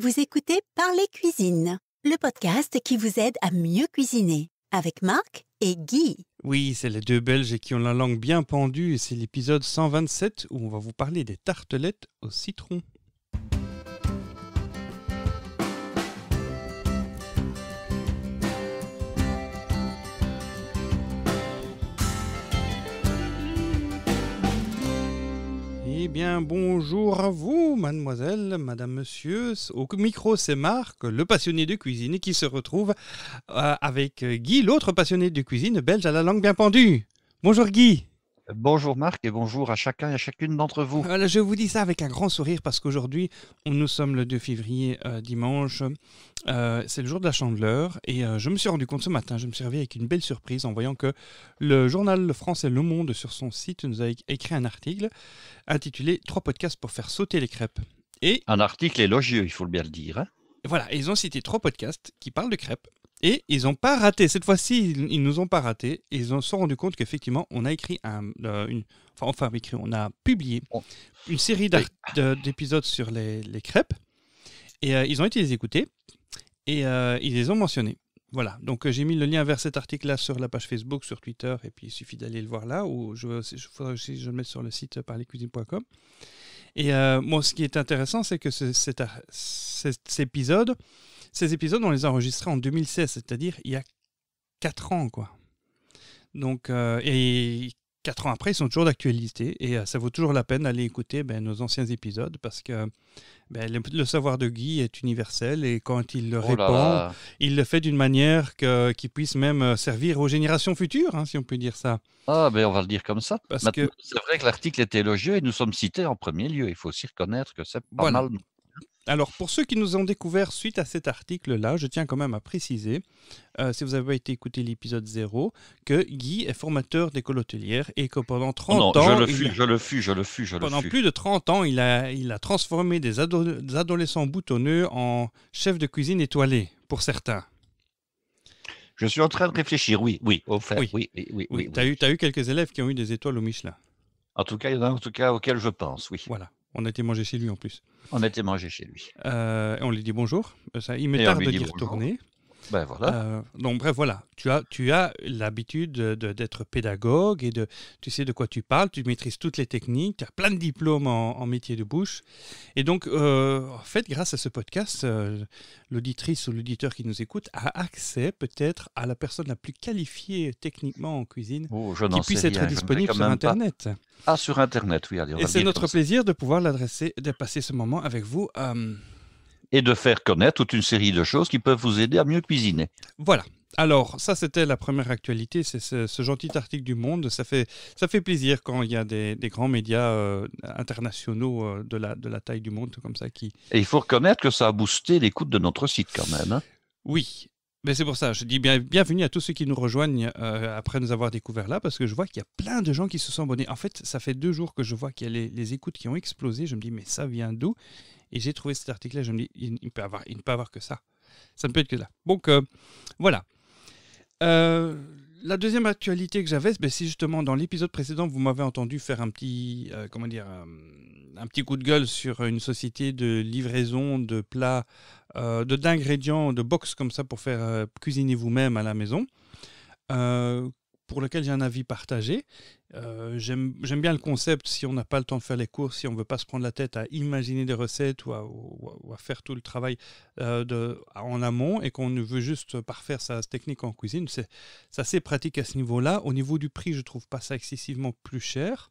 Vous écoutez Parler Cuisine, le podcast qui vous aide à mieux cuisiner, avec Marc et Guy. Oui, c'est les deux Belges qui ont la langue bien pendue et c'est l'épisode 127 où on va vous parler des tartelettes au citron. Eh bien, bonjour à vous, mademoiselle, madame, monsieur. Au micro, c'est Marc, le passionné de cuisine, qui se retrouve avec Guy, l'autre passionné de cuisine belge à la langue bien pendue. Bonjour Guy. Bonjour Marc et bonjour à chacun et à chacune d'entre vous. Voilà, je vous dis ça avec un grand sourire parce qu'aujourd'hui, nous sommes le 2 février, dimanche. C'est le jour de la Chandeleur et je me suis rendu compte ce matin, je me suis réveillé avec une belle surprise en voyant que le journal français Le Monde sur son site nous a écrit un article intitulé « 3 podcasts pour faire sauter les crêpes ». Et Un article élogieux, il faut bien le dire. Hein. voilà, ils ont cité 3 podcasts qui parlent de crêpes. Et ils n'ont pas raté, cette fois-ci, ils nous ont pas raté. Et ils se sont rendus compte qu'effectivement, on a écrit on a publié une série d'épisodes sur les crêpes. Et ils ont été les écouter et ils les ont mentionnés. Voilà, donc j'ai mis le lien vers cet article-là sur la page Facebook, sur Twitter, et puis il suffit d'aller le voir là, ou faudrait aussi je le mette sur le site parlercuisine.com. Et moi, ce qui est intéressant, c'est que ces épisodes, on les a enregistrés en 2016, c'est-à-dire il y a 4 ans, quoi. Donc, et 4 ans après, ils sont toujours d'actualité, et ça vaut toujours la peine d'aller écouter nos anciens épisodes, parce que le savoir de Guy est universel, et quand il le répand, il le fait d'une manière qui puisse même servir aux générations futures, hein, si on peut dire ça. Ah, ben on va le dire comme ça. Parce Maintenant, que c'est vrai que l'article est élogieux et nous sommes cités en premier lieu. Il faut aussi reconnaître que c'est pas voilà. mal. Alors, pour ceux qui nous ont découvert suite à cet article-là, je tiens quand même à préciser, si vous avez été écouter l'épisode 0, que Guy est formateur d'école hôtelière et que pendant 30 ans... Pendant plus de 30 ans, il a transformé des adolescents boutonneux en chefs de cuisine étoilés, pour certains. Je suis en train de réfléchir, oui. T'as eu quelques élèves qui ont eu des étoiles au Michelin. En tout cas, il y en a auxquels je pense, oui. Voilà, on a été manger chez lui en plus. On a été manger chez lui. On lui dit bonjour. Il me tarde d'y retourner. Ben voilà. Donc bref, voilà. Tu as l'habitude d'être pédagogue et tu sais de quoi tu parles, tu maîtrises toutes les techniques, tu as plein de diplômes en métier de bouche. Et donc, en fait, grâce à ce podcast, l'auditrice ou l'auditeur qui nous écoute a accès peut-être à la personne la plus qualifiée techniquement en cuisine qui puisse être disponible sur Internet. Ah, sur Internet, oui. Allez, et c'est notre plaisir de pouvoir l'adresser, de passer ce moment avec vous. Et de faire connaître toute une série de choses qui peuvent vous aider à mieux cuisiner. Voilà. Alors, ça, c'était la première actualité. C'est ce gentil article du Monde. Ça fait plaisir quand il y a des grands médias internationaux de la taille du Monde comme ça qui... Et il faut reconnaître que ça a boosté l'écoute de notre site quand même. Hein. Oui. Mais c'est pour ça, je dis bienvenue à tous ceux qui nous rejoignent après nous avoir découvert là, parce que je vois qu'il y a plein de gens qui se sont abonnés. En fait, ça fait 2 jours que je vois qu'il y a les écoutes qui ont explosé. Je me dis, mais ça vient d'où ? Et j'ai trouvé cet article-là, je me dis, il ne peut avoir que ça. Ça ne peut être que là. Donc, voilà. La deuxième actualité que j'avais, c'est justement dans l'épisode précédent, vous m'avez entendu faire un petit coup de gueule sur une société de livraison de plats, d'ingrédients, de box comme ça pour faire cuisiner vous-même à la maison. Pour lequel j'ai un avis partagé. J'aime bien le concept si on n'a pas le temps de faire les courses, si on ne veut pas se prendre la tête à imaginer des recettes ou à faire tout le travail en amont et qu'on ne veut juste parfaire sa technique en cuisine. C'est assez pratique à ce niveau-là. Au niveau du prix, je ne trouve pas ça excessivement plus cher.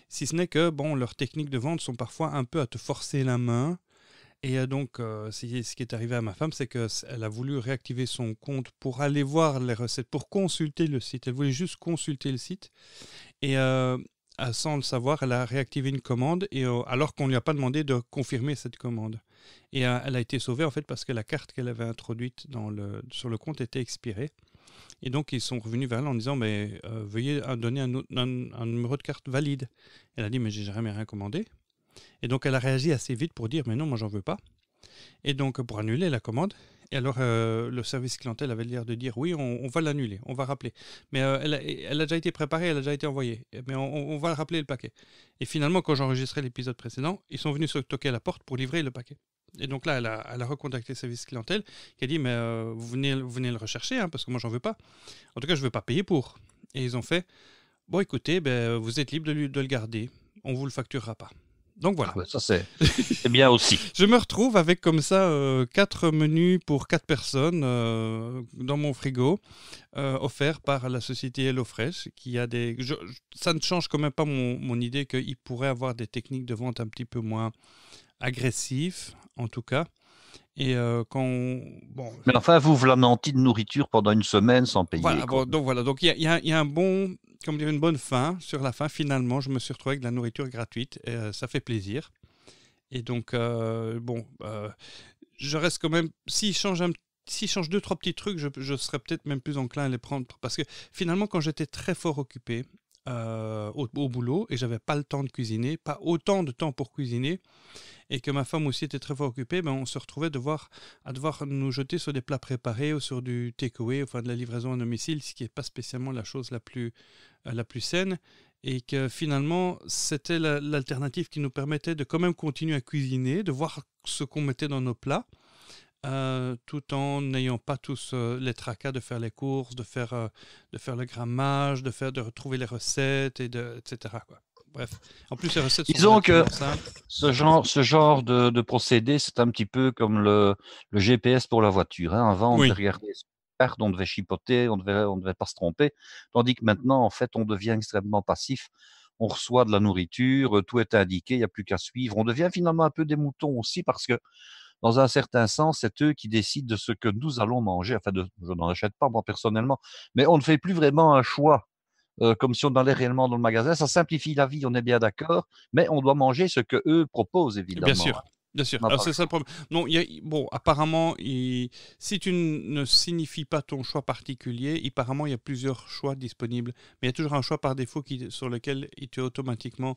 Si ce n'est que leurs techniques de vente sont parfois un peu à te forcer la main. Et donc, ce qui est arrivé à ma femme, c'est qu'elle a voulu réactiver son compte pour aller voir les recettes, pour consulter le site. Elle voulait juste consulter le site. Et sans le savoir, elle a réactivé une commande alors qu'on ne lui a pas demandé de confirmer cette commande. Et elle a été sauvée en fait parce que la carte qu'elle avait introduite sur le compte était expirée. Et donc, ils sont revenus vers elle en disant veuillez donner un numéro de carte valide. Elle a dit mais j'ai jamais rien commandé. Et donc, elle a réagi assez vite pour dire « mais non, moi, j'en veux pas ». Et donc, pour annuler la commande. Et alors, le service clientèle avait l'air de dire « oui, on va l'annuler, on va rappeler ». Mais elle a déjà été préparée, elle a déjà été envoyée. Mais on va rappeler le paquet. Et finalement, quand j'enregistrais l'épisode précédent, ils sont venus se toquer à la porte pour livrer le paquet. Et donc là, elle a recontacté le service clientèle qui a dit, mais vous venez le rechercher, hein, parce que moi, j'en veux pas. En tout cas, je ne veux pas payer pour. Et ils ont fait, bon, écoutez, vous êtes libre de le garder. On ne vous le facturera pas. Donc voilà. Ouais, ça, c'est bien aussi. Je me retrouve avec comme ça 4 menus pour 4 personnes dans mon frigo, offerts par la société HelloFresh, qui a ça ne change quand même pas mon idée qu'il pourrait avoir des techniques de vente un petit peu moins agressives, en tout cas. Et bon, Mais enfin, vous la nantis de nourriture pendant une semaine sans payer. voilà, donc il y a un bon, comme dire, une bonne fin. Sur la fin, finalement, je me suis retrouvé avec de la nourriture gratuite et ça fait plaisir. Et donc, je reste quand même, s'il change 2-3 petits trucs, je serais peut-être même plus enclin à les prendre. Parce que finalement, quand j'étais très fort occupé au boulot et j'avais pas le temps de cuisiner, pas autant de temps pour cuisiner, et que ma femme aussi était très fort occupée, on se retrouvait à devoir nous jeter sur des plats préparés ou sur du takeaway, enfin de la livraison à domicile, ce qui n'est pas spécialement la chose la plus saine. Et que finalement, c'était l'alternative qui nous permettait de quand même continuer à cuisiner, de voir ce qu'on mettait dans nos plats, tout en n'ayant pas tous les tracas de faire les courses, de faire le grammage, de retrouver les recettes, etc., quoi. Bref, en plus les recettes sont Disons que simples. ce genre de procédé, c'est un petit peu comme le GPS pour la voiture, hein. Avant, on Oui. devait regarder sur la carte, on devait chipoter, on devait pas se tromper. Tandis que maintenant, en fait, on devient extrêmement passif. On reçoit de la nourriture, tout est indiqué, il n'y a plus qu'à suivre. On devient finalement un peu des moutons aussi parce que, dans un certain sens, c'est eux qui décident de ce que nous allons manger. Enfin, je n'en achète pas moi personnellement, mais on ne fait plus vraiment un choix comme si on allait réellement dans le magasin. Ça simplifie la vie, on est bien d'accord, mais on doit manger ce que eux proposent, Bien évidemment. sûr, bien sûr. On n'a Alors pas c'est le ça le choix. problème. Non, bon, apparemment, si tu ne signifies pas ton choix particulier, apparemment il y a plusieurs choix disponibles, mais il y a toujours un choix par défaut sur lequel il te automatiquement,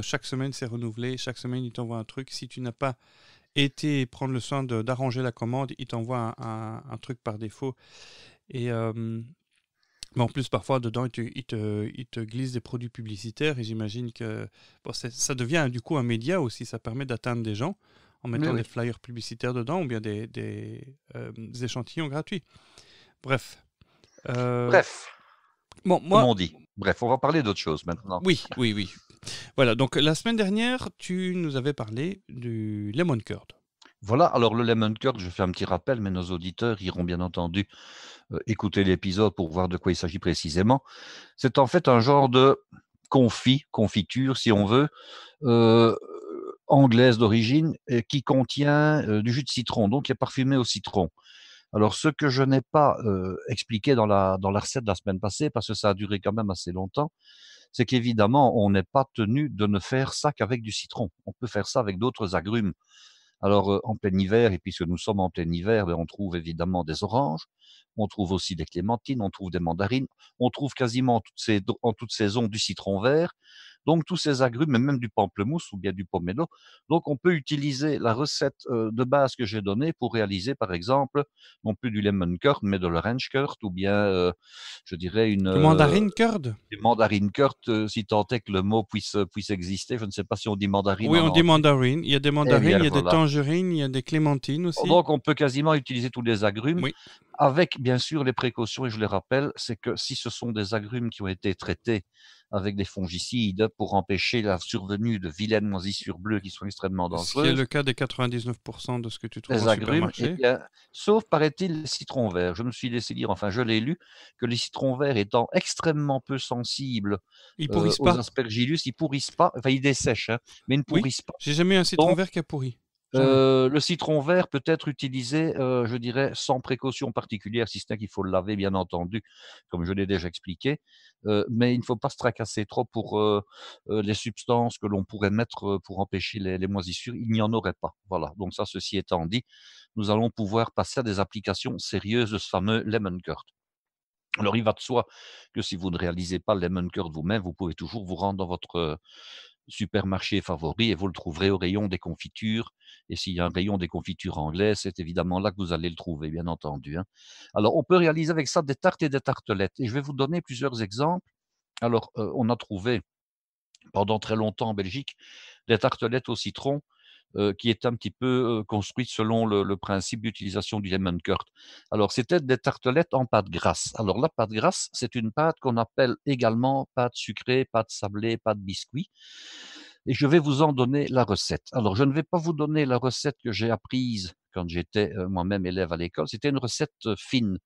chaque semaine c'est renouvelé, chaque semaine il t'envoie un truc. Si tu n'as pas été prendre le soin d'arranger la commande, il t'envoie un truc par défaut. Et mais en plus, parfois, dedans, il te glisse des produits publicitaires et j'imagine que bon, ça devient du coup un média aussi. Ça permet d'atteindre des gens en mettant Oui. des flyers publicitaires dedans ou bien des échantillons gratuits. Bref. Bref, Bon, comme moi, on dit. Bref, on va parler d'autre chose maintenant. oui. Voilà, donc la semaine dernière, tu nous avais parlé du lemon curd. Voilà, alors le lemon curd, je fais un petit rappel, mais nos auditeurs iront bien entendu écouter l'épisode pour voir de quoi il s'agit précisément. C'est en fait un genre de confiture, si on veut, euh, anglaise d'origine, qui contient du jus de citron, donc qui est parfumé au citron. Alors, ce que je n'ai pas expliqué dans la recette de la semaine passée, parce que ça a duré quand même assez longtemps, c'est qu'évidemment, on n'est pas tenu de ne faire ça qu'avec du citron. On peut faire ça avec d'autres agrumes. Alors, en plein hiver, et puisque nous sommes en plein hiver, on trouve évidemment des oranges, on trouve aussi des clémentines, on trouve des mandarines, on trouve quasiment en toute saison du citron vert. Donc, tous ces agrumes, et même du pamplemousse ou bien du pomelo. Donc, on peut utiliser la recette de base que j'ai donnée pour réaliser, par exemple, non plus du lemon curd, mais de l'orange curd, ou bien, je dirais, Du mandarine curd? des mandarines curd, si tant est que le mot puisse exister. Je ne sais pas si on dit mandarine Oui, en on dit anglais. mandarine. Il y a des Eh mandarines, bien, il y a des voilà. tangerines, il y a des clémentines aussi. Donc, on peut quasiment utiliser tous les agrumes, Oui. avec bien sûr les précautions, et je les rappelle, c'est que si ce sont des agrumes qui ont été traités avec des fongicides pour empêcher la survenue de vilaines moisissures bleues qui sont extrêmement Ce qui est le dangereuses, cas des 99% de ce que tu trouves les en agrumes, eh supermarché. bien, sauf paraît-il les citrons verts. Je me suis laissé dire, enfin je l'ai lu, que les citrons verts étant extrêmement peu sensibles Ils pourrissent aux pas. aspergillus, ils pourrissent pas, enfin ils dessèchent, hein, mais ils ne Oui, pourrissent pas. j'ai jamais eu un citron Donc, vert qui a pourri. Jamais. Le citron vert peut être utilisé, je dirais, sans précaution particulière, si ce n'est qu'il faut le laver, bien entendu, comme je l'ai déjà expliqué. Mais il ne faut pas se tracasser trop pour les substances que l'on pourrait mettre pour empêcher les moisissures. Il n'y en aurait pas. Voilà. Donc ça, ceci étant dit, nous allons pouvoir passer à des applications sérieuses de ce fameux lemon curd. Alors, il va de soi que si vous ne réalisez pas le lemon curd vous-même, vous pouvez toujours vous rendre dans votre supermarché favori et vous le trouverez au rayon des confitures. Et s'il y a un rayon des confitures anglaises, c'est évidemment là que vous allez le trouver, bien entendu, hein. Alors, on peut réaliser avec ça des tartes et des tartelettes. Et je vais vous donner plusieurs exemples. Alors, on a trouvé pendant très longtemps en Belgique des tartelettes au citron qui est un petit peu construite selon le principe d'utilisation du lemon curd. Alors, c'était des tartelettes en pâte grasse. Alors, la pâte grasse, c'est une pâte qu'on appelle également pâte sucrée, pâte sablée, pâte biscuit. Et je vais vous en donner la recette. Alors, je ne vais pas vous donner la recette que j'ai apprise quand j'étais moi-même élève à l'école. C'était une recette fine.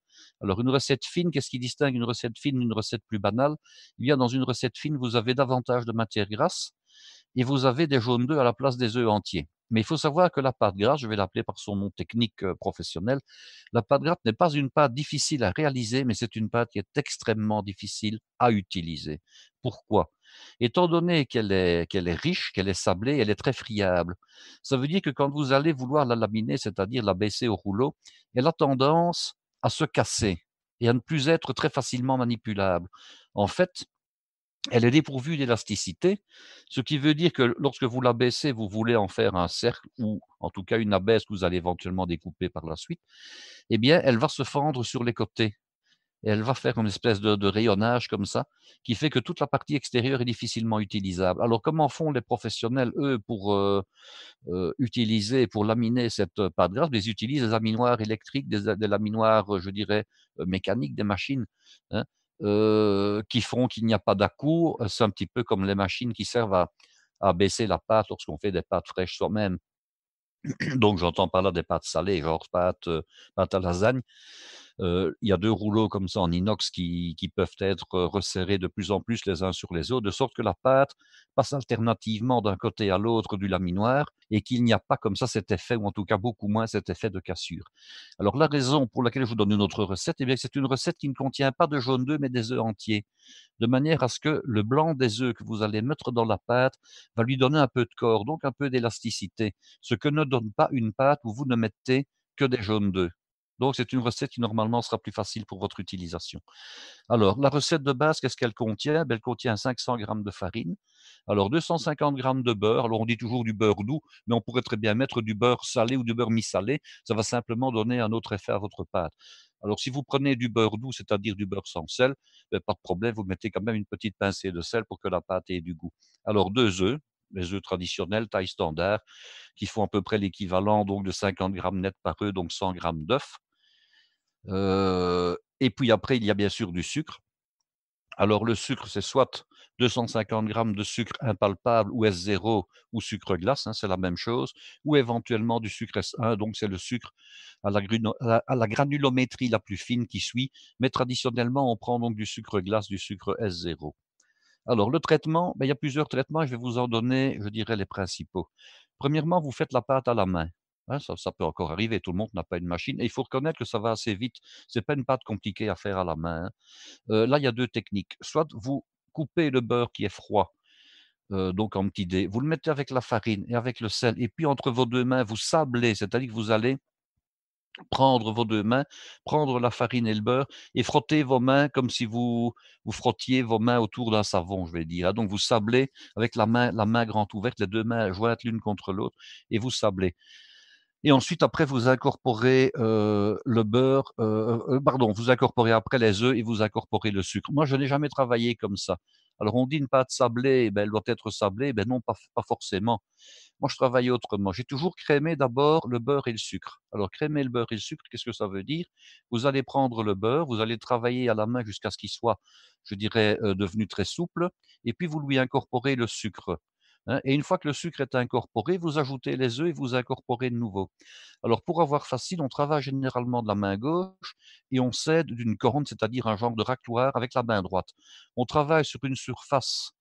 Alors, une recette fine, qu'est-ce qui distingue une recette fine d'une recette plus banale? Eh bien, dans une recette fine, vous avez davantage de matière grasse et vous avez des jaunes d'œufs à la place des œufs entiers. Mais il faut savoir que la pâte grasse, je vais l'appeler par son nom technique professionnel, la pâte grasse n'est pas une pâte difficile à réaliser, mais c'est une pâte qui est extrêmement difficile à utiliser. Pourquoi? Étant donné qu'elle est riche, qu'elle est sablée, elle est très friable. Ça veut dire que quand vous allez vouloir la laminer, c'est-à-dire la baisser au rouleau, elle a tendance à se casser et à ne plus être très facilement manipulable. En fait, elle est dépourvue d'élasticité, ce qui veut dire que lorsque vous l'abaissez, vous voulez en faire un cercle ou en tout cas une abaisse que vous allez éventuellement découper par la suite, eh bien, elle va se fendre sur les côtés et elle va faire une espèce de rayonnage comme ça, qui fait que toute la partie extérieure est difficilement utilisable. Alors, comment font les professionnels, eux, pour utiliser, pour laminer cette pâte grasse? Ils utilisent des laminoirs électriques, des laminoirs, je dirais, mécaniques, des machines, hein, qui font qu'il n'y a pas d'à-coups. C'est un petit peu comme les machines qui servent à baisser la pâte lorsqu'on fait des pâtes fraîches soi-même. Donc j'entends par là des pâtes salées, genre pâte à lasagne. Il y a 2 rouleaux comme ça en inox qui peuvent être resserrés de plus en plus les uns sur les autres, de sorte que la pâte passe alternativement d'un côté à l'autre du laminoir et qu'il n'y a pas comme ça cet effet, ou en tout cas beaucoup moins cet effet de cassure. Alors la raison pour laquelle je vous donne une autre recette, eh bien c'est une recette qui ne contient pas de jaune d'œuf, mais des œufs entiers, de manière à ce que le blanc des œufs que vous allez mettre dans la pâte va lui donner un peu de corps, donc un peu d'élasticité, ce que ne donne pas une pâte où vous ne mettez que des jaunes d'œufs. Donc c'est une recette qui normalement sera plus facile pour votre utilisation. Alors la recette de base, qu'est-ce qu'elle contient? Ben, elle contient 500 grammes de farine, alors 250 grammes de beurre, alors on dit toujours du beurre doux, mais on pourrait très bien mettre du beurre salé ou du beurre mi-salé, ça va simplement donner un autre effet à votre pâte. Alors si vous prenez du beurre doux, c'est-à-dire du beurre sans sel, ben, pas de problème, vous mettez quand même une petite pincée de sel pour que la pâte ait du goût. Alors 2 œufs, les œufs traditionnels, taille standard, qui font à peu près l'équivalent donc de 50 grammes net par œuf, donc 100 grammes d'œufs. Et puis après, il y a bien sûr du sucre. Alors le sucre, c'est soit 250 grammes de sucre impalpable ou S0 ou sucre glace, hein, c'est la même chose, ou éventuellement du sucre S1, donc c'est le sucre à la granulométrie la plus fine qui suit, mais traditionnellement, on prend donc du sucre glace, du sucre S0. Alors le traitement, ben, il y a plusieurs traitements et je vais vous en donner, je dirais, les principaux. Premièrement, vous faites la pâte à la main. Hein, ça peut encore arriver, tout le monde n'a pas une machine et il faut reconnaître que ça va assez vite. C'est pas une pâte compliquée à faire à la main, hein. Là, il y a 2 techniques. Soit vous coupez le beurre qui est froid, donc en petits dés, vous le mettez avec la farine et avec le sel et puis entre vos 2 mains, vous sablez, c'est-à-dire que vous allez prendre vos 2 mains, prendre la farine et le beurre et frotter vos mains comme si vous frottiez vos mains autour d'un savon, je vais dire, hein. Donc vous sablez avec la main grande ouverte, les 2 mains jointes l'une contre l'autre et vous sablez. Et ensuite, après, vous incorporez le beurre, pardon, vous incorporez après les œufs et vous incorporez le sucre. Moi, je n'ai jamais travaillé comme ça. Alors, on dit une pâte sablée, ben, elle doit être sablée. Ben non, pas forcément. Moi, je travaillais autrement. J'ai toujours crémé d'abord le beurre et le sucre. Alors, crémer le beurre et le sucre, qu'est-ce que ça veut dire? Vous allez prendre le beurre, vous allez travailler à la main jusqu'à ce qu'il soit, je dirais, devenu très souple, et puis vous lui incorporez le sucre, hein. Et une fois que le sucre est incorporé, vous ajoutez les œufs et vous incorporez de nouveau. Alors, pour avoir facile, on travaille généralement de la main gauche et on s'aide d'une corne, c'est-à-dire un genre de racloir avec la main droite. On travaille sur une surface,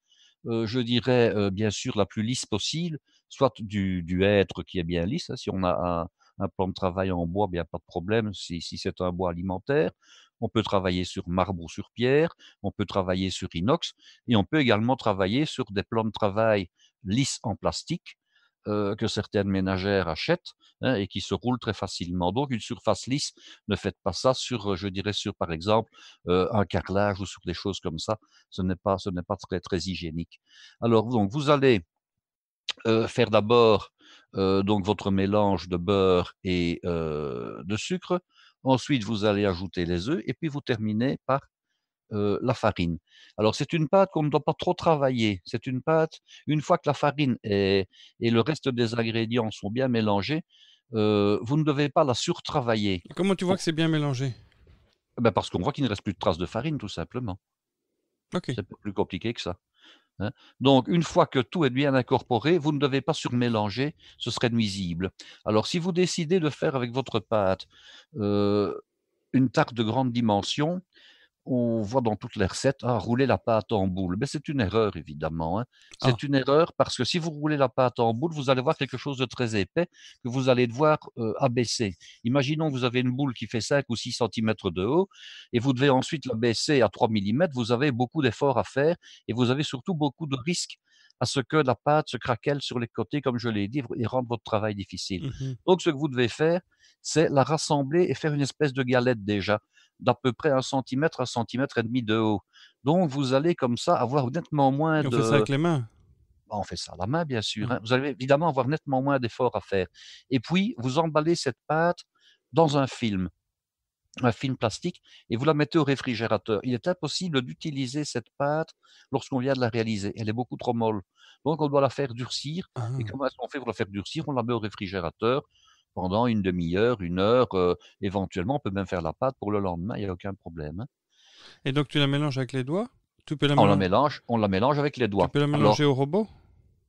je dirais, bien sûr la plus lisse possible, soit du hêtre qui est bien lisse, hein. Si on a un plan de travail en bois, bien pas de problème si c'est un bois alimentaire. On peut travailler sur marbre ou sur pierre, on peut travailler sur inox et on peut également travailler sur des plans de travail lisses en plastique, que certaines ménagères achètent, hein, et qui se roulent très facilement. Donc une surface lisse, ne faites pas ça sur, je dirais sur, par exemple, un carrelage ou sur des choses comme ça. Ce n'est pas très, très hygiénique. Alors donc vous allez, faire d'abord, donc votre mélange de beurre et de sucre. Ensuite, vous allez ajouter les œufs et puis vous terminez par la farine. Alors, c'est une pâte qu'on ne doit pas trop travailler. C'est une pâte, une fois que la farine et le reste des ingrédients sont bien mélangés, vous ne devez pas la surtravailler. Et comment tu vois que c'est bien mélangé? Parce qu'on voit qu'il ne reste plus de traces de farine, tout simplement. Ok. C'est pas plus compliqué que ça, hein. Donc une fois que tout est bien incorporé, vous ne devez pas surmélanger, ce serait nuisible. Alors si vous décidez de faire avec votre pâte, heu, une tarte de grande dimension, on voit dans toutes les recettes, rouler la pâte en boule. Mais c'est une erreur évidemment, hein. Ah, C'est une erreur parce que si vous roulez la pâte en boule, vous allez voir quelque chose de très épais que vous allez devoir, abaisser. Imaginons que vous avez une boule qui fait 5 ou 6 centimètres de haut et vous devez ensuite l'abaisser à 3 millimètres. Vous avez beaucoup d'efforts à faire et vous avez surtout beaucoup de risques à ce que la pâte se craquelle sur les côtés, comme je l'ai dit, et rende votre travail difficile. mhm. Donc ce que vous devez faire, c'est la rassembler et faire une espèce de galette déjà d'à peu près 1 centimètre et demi de haut. Donc vous allez comme ça avoir nettement moins Et on fait ça de avec les mains. on fait ça à la main bien sûr, Mm. hein. Vous allez évidemment avoir nettement moins d'efforts à faire et puis vous emballez cette pâte dans un film plastique et vous la mettez au réfrigérateur. Il est impossible d'utiliser cette pâte lorsqu'on vient de la réaliser. Elle est beaucoup trop molle. Donc on doit la faire durcir et Ah. comment est-ce qu'on fait pour la faire durcir? On la met au réfrigérateur pendant une demi-heure, 1 heure, éventuellement on peut même faire la pâte pour le lendemain, il y a aucun problème, hein. Et donc tu la mélanges avec les doigts? Tu peux la On la mélange avec les tu doigts. peux la mélanger Alors, au robot?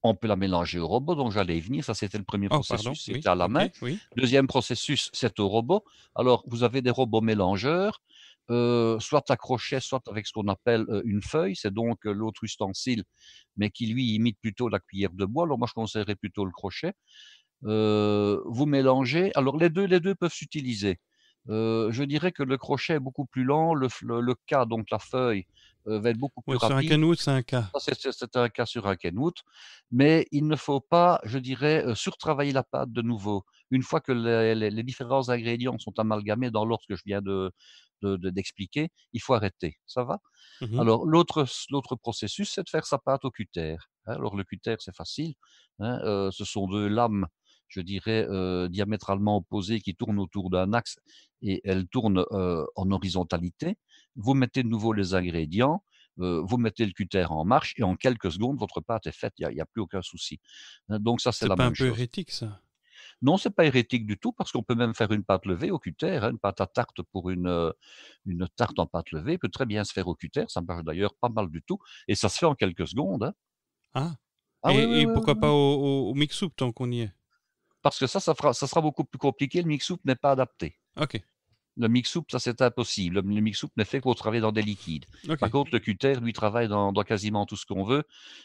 on peut la mélanger au robot, donc j'allais y venir, ça c'était le premier Oh, pardon, processus, oui, c'était à la ok, main. oui. Deuxième processus, c'est au robot. Alors, vous avez des robots mélangeurs, soit à crochet, soit avec ce qu'on appelle, une feuille, c'est donc, l'autre ustensile, mais qui lui imite plutôt la cuillère de bois. Alors moi, je conseillerais plutôt le crochet. Vous mélangez alors les deux peuvent s'utiliser. Je dirais que le crochet est beaucoup plus lent, le K, donc la feuille, va être beaucoup plus Ouais, sur un rapide. canot, c'est un cas. Ça, c'est un cas sur un Kenwood, mais il ne faut pas, je dirais, surtravailler la pâte de nouveau. Une fois que les différents ingrédients sont amalgamés dans l'ordre que je viens d'expliquer, il faut arrêter. Ça va? Mhm. Alors l'autre processus, c'est de faire sa pâte au cutter, hein. Alors le cutter, c'est facile, hein, ce sont 2 lames, je dirais, diamétralement opposées qui tournent autour d'un axe et elles tournent, en horizontalité. Vous mettez de nouveau les ingrédients, vous mettez le cutter en marche et en quelques secondes, votre pâte est faite, il y a plus aucun souci, hein. Donc ça, c'est C'est la pas un même peu chose. hérétique, ça? Non, c'est pas hérétique du tout parce qu'on peut même faire une pâte levée au cutter, hein. Une pâte à tarte pour une tarte en pâte levée peut très bien se faire au cutter. Ça marche d'ailleurs pas mal du tout et ça se fait en quelques secondes, hein. Ah. Ah oui, oui, Et oui, oui, pourquoi oui. pas au mix-up tant qu'on y est? Parce que ça sera beaucoup plus compliqué. Le mix-soup n'est pas adapté. Ok, Le mix-soup, ça, c'est impossible. Le mix-soup n'est fait que pour travailler dans des liquides. ok. Par contre, le cutter, lui, travaille dans quasiment tout ce qu'on veut.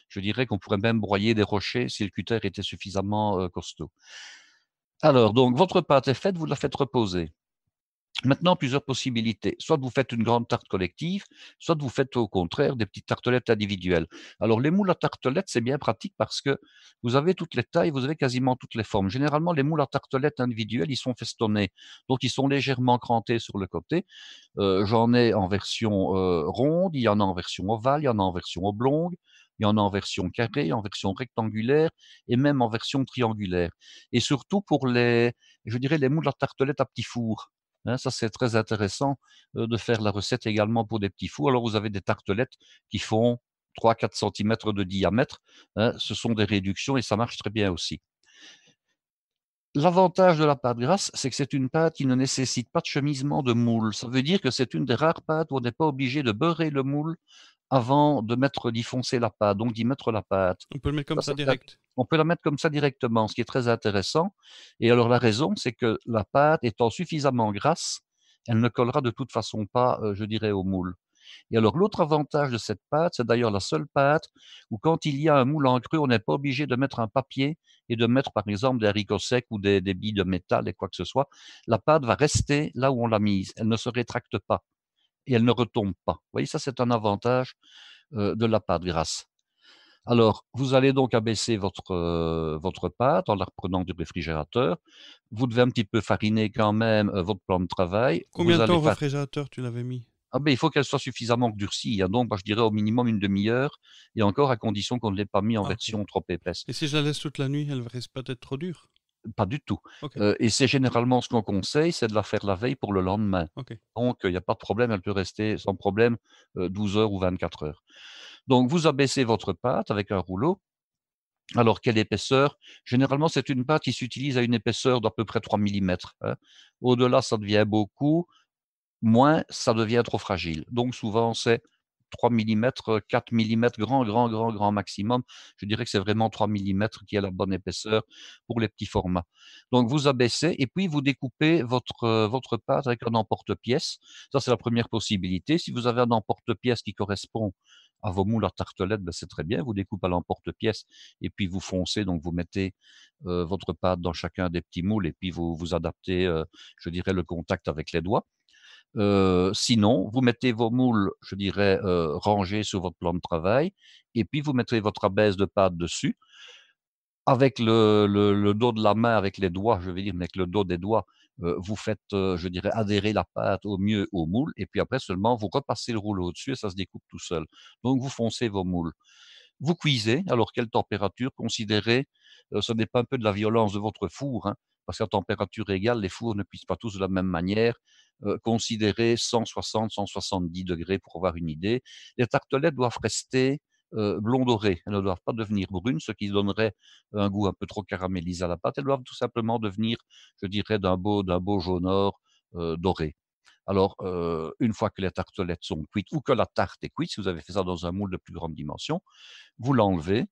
Je dirais qu'on pourrait même broyer des rochers si le cutter était suffisamment, costaud. Alors donc votre pâte est faite, vous la faites reposer. Maintenant, plusieurs possibilités. Soit vous faites une grande tarte collective, soit vous faites au contraire des petites tartelettes individuelles. Alors les moules à tartelettes, c'est bien pratique parce que vous avez toutes les tailles, vous avez quasiment toutes les formes. Généralement, les moules à tartelettes individuelles, ils sont festonnés, donc ils sont légèrement crantés sur le côté. J'en ai en version, ronde, il y en a en version ovale, il y en a en version oblongue, il y en a en version carrée, en version rectangulaire et même en version triangulaire. Et surtout pour je dirais les moules à tartelettes à petit four. Hein, ça, c'est très intéressant, de faire la recette également pour des petits fours. Alors vous avez des tartelettes qui font 3-4 centimètres de diamètre, hein. Ce sont des réductions et ça marche très bien aussi. L'avantage de la pâte grasse, c'est que c'est une pâte qui ne nécessite pas de chemisement de moule. Ça veut dire que c'est une des rares pâtes où on n'est pas obligé de beurrer le moule avant d'y foncer la pâte, donc d'y mettre la pâte. On peut le mettre comme Ça, ça c'est direct. on peut la mettre comme ça directement, ce qui est très intéressant. Et alors la raison, c'est que la pâte étant suffisamment grasse, elle ne collera de toute façon pas, je dirais, au moule. Et alors l'autre avantage de cette pâte, c'est d'ailleurs la seule pâte où quand il y a un moule en creux, on n'est pas obligé de mettre un papier et de mettre par exemple des haricots secs ou des billes de métal et quoi que ce soit. La pâte va rester là où on l'a mise. Elle ne se rétracte pas et elle ne retombe pas. Vous voyez, ça c'est un avantage, de la pâte grasse. Alors, vous allez donc abaisser votre pâte en la reprenant du réfrigérateur. Vous devez un petit peu fariner quand même, votre plan de travail. Combien Vous de temps allez au fa réfrigérateur tu l'avais mis? il faut qu'elle soit suffisamment durcie, hein, donc moi je dirais au minimum une demi-heure et encore à condition qu'on ne l'ait pas mis en Ah, ok. version trop épaisse. Et si je la laisse toute la nuit, elle risque pas d'être trop dure? Pas du tout. Ok, Et c'est généralement ce qu'on conseille, c'est de la faire la veille pour le lendemain. ok. Donc, il y a pas de problème, elle peut rester sans problème, 12 heures ou 24 heures. Donc vous abaissez votre pâte avec un rouleau. Alors quelle épaisseur? Généralement, c'est une pâte qui s'utilise à une épaisseur d'à peu près 3 millimètres, hein. Au-delà, ça devient beaucoup. Moins, ça devient trop fragile. Donc souvent, c'est 3 millimètres, 4 millimètres, grand, grand, grand, grand maximum. Je dirais que c'est vraiment 3 millimètres qui est la bonne épaisseur pour les petits formats. Donc vous abaissez et puis vous découpez votre pâte avec un emporte-pièce. Ça, c'est la première possibilité. Si vous avez un emporte-pièce qui correspond à vos moules à tartelettes, ben, c'est très bien. Vous découpez à l'emporte-pièce et puis vous foncez. Donc vous mettez votre pâte dans chacun des petits moules et puis vous adaptez, je dirais, le contact avec les doigts. Sinon, vous mettez vos moules, je dirais, rangés sur votre plan de travail et puis vous mettez votre abaisse de pâte dessus. Avec le dos de la main, avec les doigts, je vais dire, mais avec le dos des doigts, vous faites, je dirais, adhérer la pâte au mieux au moule et puis après seulement vous repassez le rouleau au-dessus et ça se découpe tout seul. Donc vous foncez vos moules. Vous cuisez, alors quelle température? Considérez, ce n'est pas un peu de la violence de votre four, hein, parce qu'à température égale, les fours ne cuisent pas tous de la même manière. Considérez 160-170 degrés pour avoir une idée. Les tartelettes doivent rester blond doré. Elles ne doivent pas devenir brunes, ce qui donnerait un goût un peu trop caramélisé à la pâte. Elles doivent tout simplement devenir, je dirais, d'un beau jauneur doré. Alors, une fois que les tartelettes sont cuites ou que la tarte est cuite, si vous avez fait ça dans un moule de plus grande dimension, vous l'enlevez,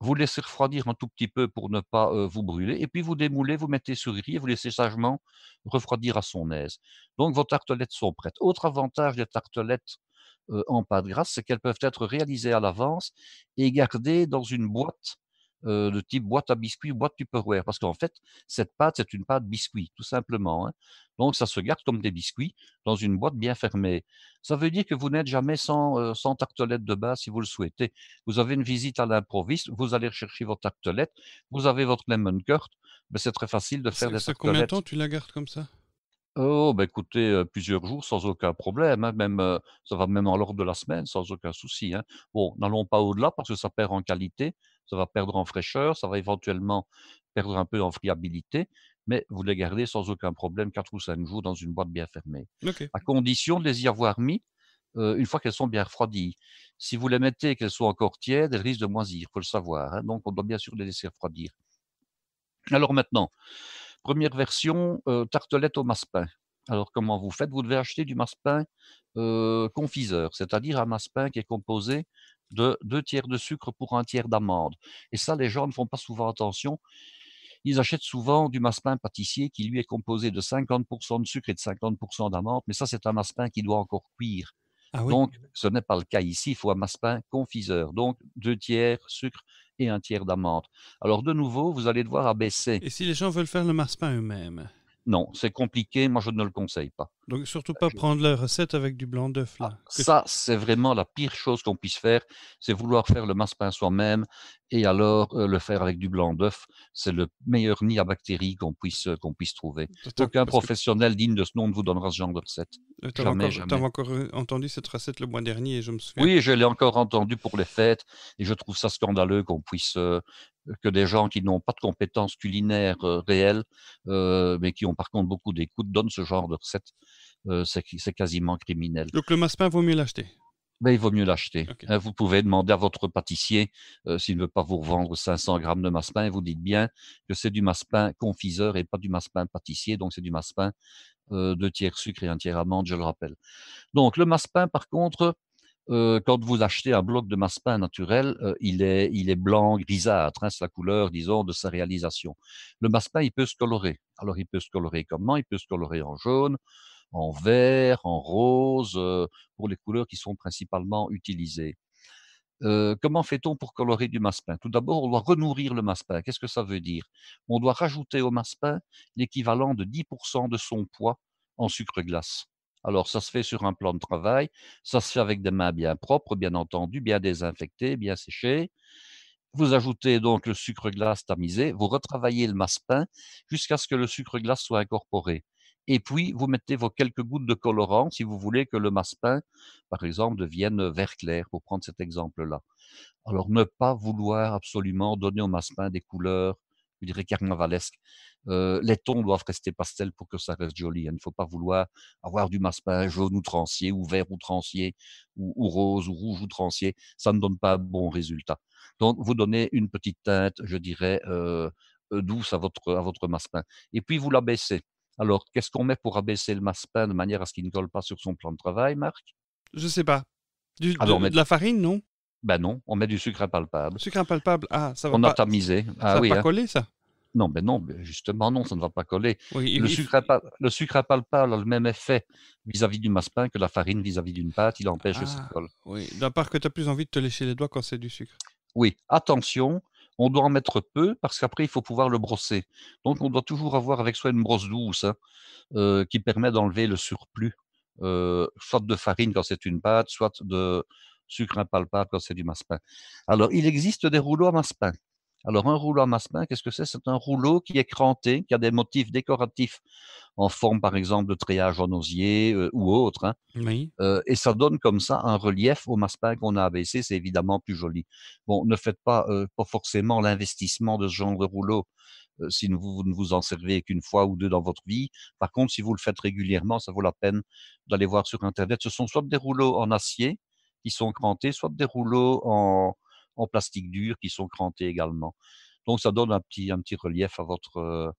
vous laissez refroidir un tout petit peu pour ne pas, vous brûler et puis vous démoulez, vous mettez sur grille et vous laissez sagement refroidir à son aise. Donc vos tartelettes sont prêtes. Autre avantage des tartelettes, en pâte grasse, c'est qu'elles peuvent être réalisées à l'avance et gardées dans une boîte, de type boîte à biscuits ou boîte Tupperware. Parce qu'en fait, cette pâte, c'est une pâte biscuit, tout simplement, hein. Donc ça se garde comme des biscuits dans une boîte bien fermée. Ça veut dire que vous n'êtes jamais sans tartelettes de base si vous le souhaitez. Vous avez une visite à l'improviste, vous allez rechercher votre tartelette, vous avez votre lemon curd, ben, c'est très facile de faire des C'est combien de temps tartelettes. tu la gardes comme ça? Oh, bah, écoutez, plusieurs jours sans aucun problème, hein, même, ça va même en l'ordre de la semaine sans aucun souci, hein. Bon, n'allons pas au-delà parce que ça perd en qualité, ça va perdre en fraîcheur, ça va éventuellement perdre un peu en friabilité, mais vous les gardez sans aucun problème 4 ou 5 jours dans une boîte bien fermée. Ok. À condition de les y avoir mis, une fois qu'elles sont bien refroidies. Si vous les mettez et qu'elles sont encore tièdes, elles risquent de moisir, faut le savoir, hein, donc on doit bien sûr les laisser refroidir. Alors maintenant, première version, tartelette au massepain. Alors comment vous faites? Vous devez acheter du massepain, confiseur, c'est-à-dire un massepain qui est composé de 2 tiers de sucre pour un tiers d'amande et ça, les gens ne font pas souvent attention. Ils achètent souvent du massepain pâtissier qui, lui, est composé de 50 de sucre et de 50 d'amande, mais ça, c'est un massepain qui doit encore cuire. Ah oui. Donc ce n'est pas le cas ici, il faut un massepain confiseur, donc 2 tiers sucre et un tiers d'amande. Alors de nouveau, vous allez devoir abaisser. Et si les gens veulent faire le massepain eux-mêmes? Non, c'est compliqué, moi je ne le conseille pas. Donc surtout pas prendre la recette avec du blanc d'œuf Ah, là. ça, c'est vraiment la pire chose qu'on puisse faire, c'est vouloir faire le massepain soi-même et alors, le faire avec du blanc d'œuf. C'est le meilleur nid à bactéries qu'on puisse trouver. Aucun Parce que professionnel digne de ce nom ne vous donnera ce genre de recette. Jamais, jamais. t'avais encore entendu cette recette le mois dernier et je me souviens. Oui, je l'ai encore entendu pour les fêtes et je trouve ça scandaleux qu'on puisse, que des gens qui n'ont pas de compétences culinaires, réelles, mais qui ont par contre beaucoup d'écoute, donnent ce genre de recette. C'est quasiment criminel. Donc le massepain vaut mieux l'acheter. Ben, il vaut mieux l'acheter. Ok. Hein, vous pouvez demander à votre pâtissier, s'il ne veut pas vous revendre 500 grammes de massepain et vous dites bien que c'est du massepain confiseur et pas du massepain pâtissier, donc c'est du massepain, 2 tiers sucre et un tiers amande, je le rappelle. Donc le massepain par contre, quand vous achetez un bloc de massepain naturel, il est blanc grisâtre, hein, c'est la couleur, disons, de sa réalisation. Le massepain, il peut se colorer. Alors il peut se colorer comment? Il peut se colorer en jaune, en vert, en rose, pour les couleurs qui sont principalement utilisées. Comment fait-on pour colorer du massepain? Tout d'abord, on doit renourrir le massepain. Qu'est-ce que ça veut dire? On doit rajouter au massepain l'équivalent de 10 de son poids en sucre glace. Alors ça se fait sur un plan de travail, ça se fait avec des mains bien propres, bien entendu, bien désinfectées, bien séchées. Vous ajoutez donc le sucre glace tamisé, vous retravaillez le massepain jusqu'à ce que le sucre glace soit incorporé et puis vous mettez vos quelques gouttes de colorant si vous voulez que le massepain, par exemple, devienne vert clair, pour prendre cet exemple-là. Alors ne pas vouloir absolument donner au massepain des couleurs je dirais, carnavalesque. Les tons doivent rester pastels pour que ça reste joli. Il ne faut pas vouloir avoir du massepain jaune outrancier, ou vert outrancier, ou rose, ou rouge outrancier. Ça ne donne pas un bon résultat. Donc, vous donnez une petite teinte, je dirais, douce à votre massepain. Et puis, vous l'abaissez. Alors, qu'est-ce qu'on met pour abaisser le massepain de manière à ce qu'il ne colle pas sur son plan de travail, Marc? Je sais pas. Alors, on met, De la farine, non? ben non, on met du sucre impalpable. Sucre impalpable. Ah, On a tamisé. ça Ah va oui, pas hein. coller, ça? Non, ben non, justement, non, ça ne va pas coller. Oui, Le sucre impalpable a le même effet vis-à-vis du massepain que la farine vis-à-vis d'une pâte. Il empêche que ça Ah, colle. oui. D'un part que tu as plus envie de te lécher les doigts quand c'est du sucre. Oui, attention, on doit en mettre peu parce qu'après, il faut pouvoir le brosser. Donc, on doit toujours avoir avec soi une brosse douce, hein, qui permet d'enlever le surplus, soit de farine quand c'est une pâte, soit de sucre impalpable quand c'est du massepain. Alors, il existe des rouleaux à massepain. Alors, un rouleau à massepain, qu'est-ce que c'est? C'est un rouleau qui est cranté, qui a des motifs décoratifs en forme, par exemple, de treillage en osier ou autre, hein. Oui. Et ça donne comme ça un relief au massepain qu'on a abaissé, c'est évidemment plus joli. Bon, ne faites pas forcément l'investissement de ce genre de rouleau si vous ne vous en servez qu'une fois ou deux dans votre vie. Par contre, si vous le faites régulièrement, ça vaut la peine d'aller voir sur Internet. Ce sont soit des rouleaux en acier qui sont crantés, soit des rouleaux en plastique dur qui sont crantés également. Donc, ça donne un petit relief à votre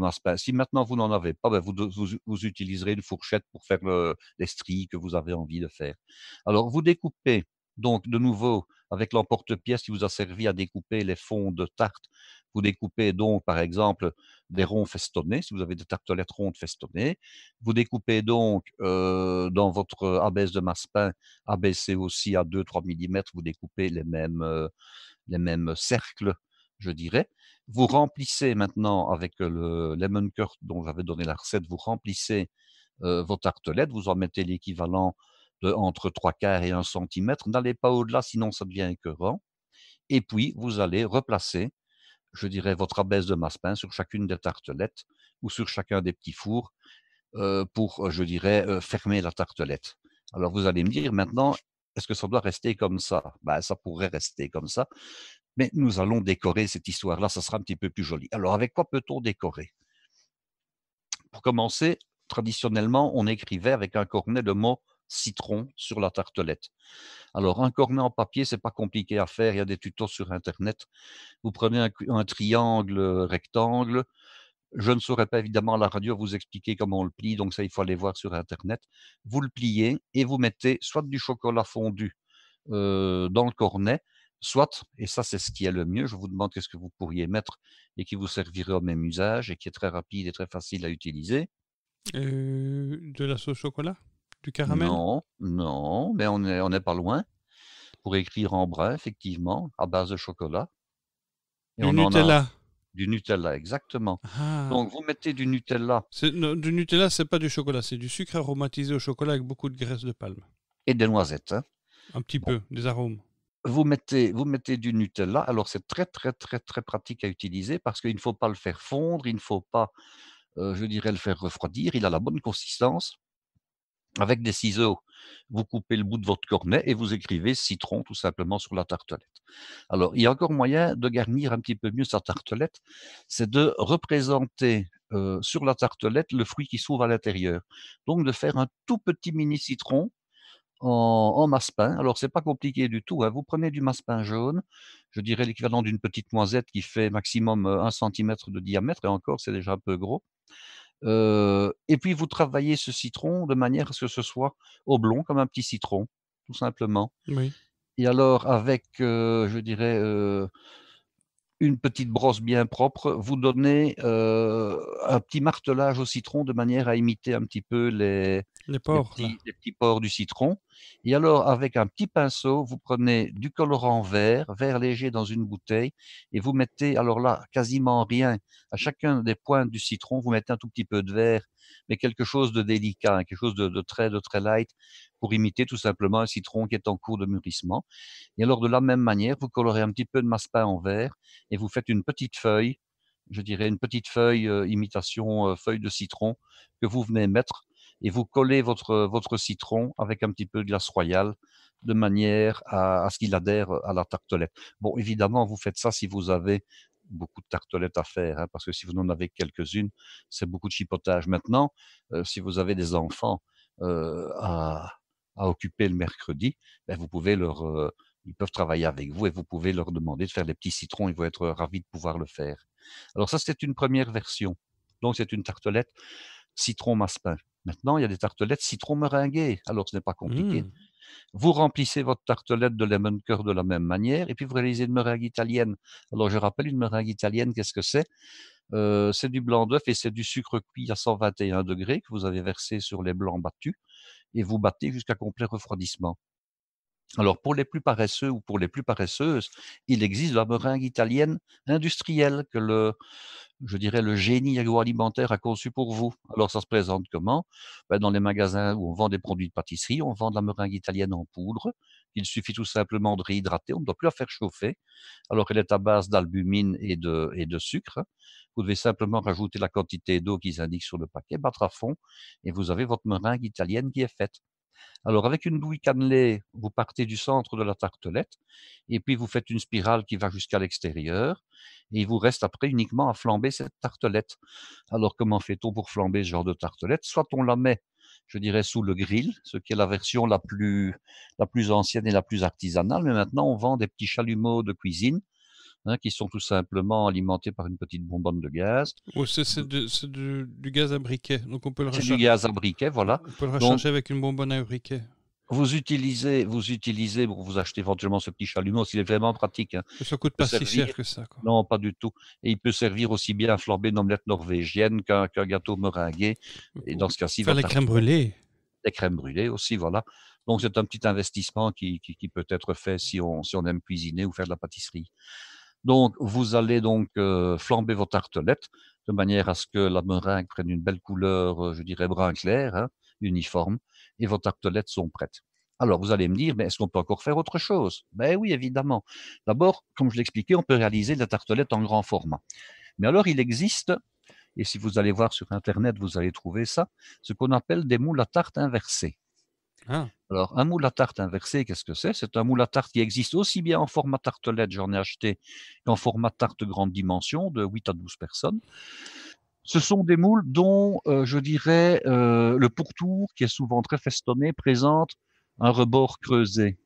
massepain. Si maintenant vous n'en avez pas, ben vous utiliserez une fourchette pour faire les stries que vous avez envie de faire. Alors, vous découpez donc de nouveau avec l'emporte-pièce qui vous a servi à découper les fonds de tarte. Vous découpez donc, par exemple, des ronds festonnés, si vous avez des tartelettes rondes festonnées. Vous découpez donc dans votre abaisse de massepain, abaissé aussi à 2-3 millimètres, vous découpez les mêmes cercles, je dirais. Vous remplissez maintenant avec le lemon curd dont j'avais donné la recette, vous remplissez vos tartelettes, vous en mettez l'équivalent de entre 3/4 et 1 centimètre. N'allez pas au-delà, sinon ça devient écœurant. Et puis, vous allez replacer, je dirais, votre abaisse de massepain sur chacune des tartelettes ou sur chacun des petits fours pour, je dirais, fermer la tartelette. Alors, vous allez me dire maintenant, est-ce que ça doit rester comme ça? Ben, ça pourrait rester comme ça, mais nous allons décorer cette histoire-là, ça sera un petit peu plus joli. Alors, avec quoi peut-on décorer? Pour commencer, traditionnellement, on écrivait avec un cornet le mot citron sur la tartelette. Alors, un cornet en papier, c'est pas compliqué à faire, il y a des tutos sur internet. Vous prenez un triangle rectangle. Je ne saurais pas évidemment à la radio vous expliquer comment on le plie, donc ça, il faut aller voir sur internet. Vous le pliez et vous mettez soit du chocolat fondu dans le cornet, soit, et ça c'est ce qui est le mieux, je vous demande qu'est-ce que vous pourriez mettre et qui vous servirait au même usage et qui est très rapide et très facile à utiliser. De la sauce au chocolat? Du caramel? Non, non, mais on est pas loin. Pour écrire en brun, effectivement, à base de chocolat. Et Du on en a Nutella? du Nutella, exactement. Ah. Donc vous mettez du Nutella Non, du Nutella, c'est pas du chocolat, c'est du sucre aromatisé au chocolat avec beaucoup de graisse de palme. et des noisettes, hein. Un petit Bon, peu, des arômes. vous mettez du Nutella. Alors c'est très, très, très, très pratique à utiliser parce qu'il ne faut pas le faire fondre, il ne faut pas, je dirais, le faire refroidir. Il a la bonne consistance. Avec des ciseaux, vous coupez le bout de votre cornet et vous écrivez citron tout simplement sur la tartelette. Alors, il y a encore moyen de garnir un petit peu mieux sa tartelette, c'est de représenter sur la tartelette le fruit qui se trouve à l'intérieur. Donc de faire un tout petit mini citron en massepain. Alors c'est pas compliqué du tout, hein. Vous prenez du massepain jaune, je dirais l'équivalent d'une petite noisette qui fait maximum 1 centimètre de diamètre et encore c'est déjà un peu gros. Et puis vous travaillez ce citron de manière à ce que ce soit oblong comme un petit citron, tout simplement. Oui. Et alors avec, je dirais, une petite brosse bien propre, vous donnez, un petit martelage au citron de manière à imiter un petit peu Les les porcs, là. petits les petits pores du citron. Et alors avec un petit pinceau, vous prenez du colorant vert, vert léger dans une bouteille et vous mettez alors là, quasiment rien. À chacun des pointes du citron, vous mettez un tout petit peu de vert, mais quelque chose de délicat, hein, quelque chose de très light pour imiter tout simplement un citron qui est en cours de mûrissement. Et alors de la même manière, vous colorez un petit peu de massepain en vert et vous faites une petite feuille, je dirais une petite feuille imitation feuille de citron que vous venez mettre et vous collez votre citron avec un petit peu de glace royale de manière à ce qu'il adhère à la tartelette. Bon, évidemment, vous faites ça si vous avez beaucoup de tartelettes à faire, hein, parce que si vous en avez quelques-unes, c'est beaucoup de chipotage. Maintenant, si vous avez des enfants à occuper le mercredi, ben vous pouvez ils peuvent travailler avec vous et vous pouvez leur demander de faire des petits citrons. Ils vont être ravis de pouvoir le faire. Alors ça, c'est une première version. Donc, c'est une tartelette citron massepain. Maintenant, il y a des tartelettes citron meringuées. Alors, ce n'est pas compliqué. Vous remplissez votre tartelette de lemon curd de la même manière et puis vous réalisez une meringue italienne. Alors, je rappelle, une meringue italienne, qu'est-ce que c'est? C'est du blanc d'œuf et c'est du sucre cuit à 121 degrés que vous avez versé sur les blancs battus et vous battez jusqu'à complet refroidissement. Alors, pour les plus paresseux ou pour les plus paresseuses, il existe la meringue italienne industrielle que je dirais, le génie agroalimentaire a conçu pour vous. Alors, ça se présente comment? Ben, dans les magasins où on vend des produits de pâtisserie, on vend de la meringue italienne en poudre. Il suffit tout simplement de réhydrater, on ne doit plus la faire chauffer. Alors, elle est à base d'albumine et de sucre. Vous devez simplement rajouter la quantité d'eau qu'ils indiquent sur le paquet, battre à fond, et vous avez votre meringue italienne qui est faite. Alors, avec une douille cannelée, vous partez du centre de la tartelette et puis vous faites une spirale qui va jusqu'à l'extérieur et il vous reste après uniquement à flamber cette tartelette. Alors, comment fait-on pour flamber ce genre de tartelette? Soit on la met, je dirais, sous le grill, ce qui est la version la plus ancienne et la plus artisanale, mais maintenant on vend des petits chalumeaux de cuisine, hein, qui sont tout simplement alimentés par une petite bonbonne de gaz. Oh, du gaz à briquet, donc on peut le C'est du recharger. gaz à briquet, voilà. On peut le Donc, recharger avec une bonbonne à briquet. vous utilisez, bon, vous achetez éventuellement ce petit chalumeau, s'il est vraiment pratique, hein. Ça coûte Il peut pas si servir, cher que ça, quoi. non, pas du tout. Et il peut servir aussi bien à flamber une omelette norvégienne qu'un gâteau meringué. Et dans ce cas-ci, Faire votre la crème tartelette, brûlée. des crèmes brûlées aussi, voilà. Donc c'est un petit investissement qui peut être fait si on aime cuisiner ou faire de la pâtisserie. Donc vous allez donc flamber vos tartelettes de manière à ce que la meringue prenne une belle couleur, je dirais brun clair, hein, uniforme, et vos tartelettes sont prêtes. Alors vous allez me dire, mais est-ce qu'on peut encore faire autre chose? Ben oui, évidemment. D'abord, comme je l'expliquais, on peut réaliser la tartelette en grand format. Mais alors il existe, et si vous allez voir sur Internet, vous allez trouver ça, ce qu'on appelle des moules à tarte inversés. Ah. Alors, un moule à tarte inversé, qu'est-ce que c'est? C'est un moule à tarte qui existe aussi bien en format tartelette, j'en ai acheté, qu'en format tarte grande dimension, de 8 à 12 personnes. Ce sont des moules dont, je dirais, le pourtour, qui est souvent très festonné, présente un rebord creusé.